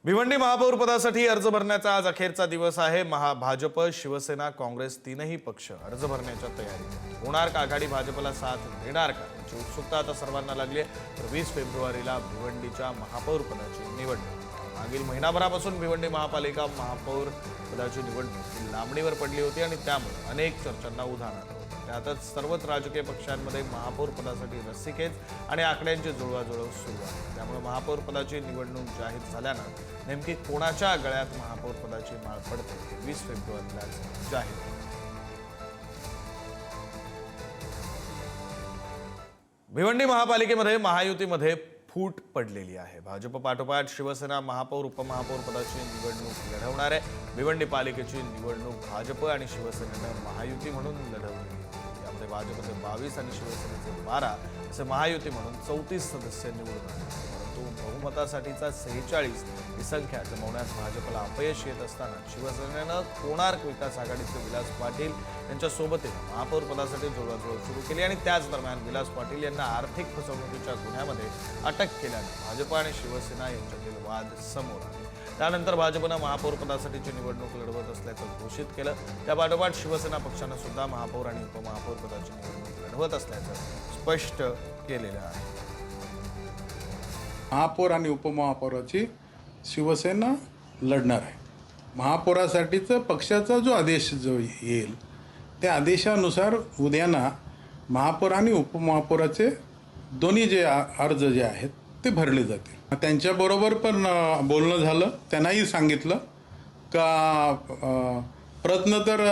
भिवंडी महापौर पदासाठी अर्ज भरण्याचा आज अखेरचा दिवस आहे। भाजप, शिवसेना, काँग्रेस तीनही पक्ष अर्ज भरण्याच्या तयारीत। होणार का आघाडी? भाजपला साथ देणार का याची उत्सुकता आता सर्वांना लागली आहे। तर 20 फेब्रुवारीला भिवंडीच्या महापौर पदाची निवडणूक। मागील महिनाभरापासून भिवंडी महापालिका महापौर पदाची निवडणूक लांबणीवर पडली होती आणि त्यामुळे अनेक चर्चांना उधाण आलं होतं। त्यातच सर्वच राजकीय पक्षांमध्ये महापौर पदासाठी रस्सीखेच आणि आकड्यांची जुळवाजुळव सुरू आहे। त्यामुळे महापौर पदाची निवडणूक जाहीर झाल्यानं नेमकी कोणाच्या गळ्यात महापौर पदाची माळ पडते ते 20 फेब्रुवारीला जाहीर होईल। भिवंडी महापालिकेमध्ये महायुतीमध्ये फूट पडलेली आहे। भाजप पाठोपाठ शिवसेना महापौर उपमहापौर पदाची निवडणूक लढवणार आहे। भिवंडी पालिकेची निवडणूक भाजप आणि शिवसेनेनं महायुती म्हणून लढवली। यामध्ये भाजपचे 22 आणि शिवसेनेचे 12 असे महायुती म्हणून 34 सदस्य निवडून आले। परंतु बहुमतासाठीचा 46 ही संख्या जमवण्यात भाजपला अपयश येत असताना शिवसेनेनं कोणार्क विकास आघाडीचे विलास पाटील यांच्या सोबतीने महापौर पदासाठी जुळवाजुळव सुरू केली आणि त्याच दरम्यान विलास पाटील यांना आर्थिक फसवणुकीच्या गुन्ह्यामध्ये अटक केल्याने भाजप आणि शिवसेना यांच्यातील वाद समोर आले। त्यानंतर भाजपनं महापौर पदासाठीची निवडणूक लढवत असल्याचं घोषित केलं। त्यापाठोपाठ शिवसेना पक्षानं सुद्धा महापौर आणि उपमहापौर पदाची निवडणूक लढवत असल्याचं स्पष्ट केलेलं आहे। महापौर आणि उपमहापौराची शिवसेना लढणार आहे। महापौरासाठीचा पक्षाचा जो आदेश जो येईल त्या आदेशानुसार उद्याना महापौर आणि उपमहापौराचे दोन्ही जे अर्ज जे आहेत ते भरले जातील। त्यांच्याबरोबर पण बोलणं झालं, त्यांनाही सांगितलं का प्रयत्न तर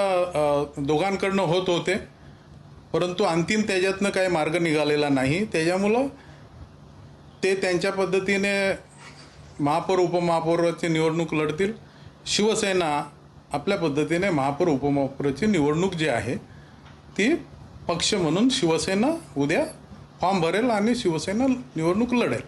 दोघांकडनं होत होते, परंतु अंतिम त्याच्यातनं काही मार्ग निघालेला नाही। त्याच्यामुळं ते त्यांच्या पद्धतीने महापौर उपमहापौराची निवडणूक लढतील। शिवसेना आपल्या पद्धतीने महापौर उपमहापौराची निवडणूक जी आहे ती पक्ष म्हणून शिवसेना उद्या फॉर्म भरेल आणि शिवसेना निवडणूक लढेल।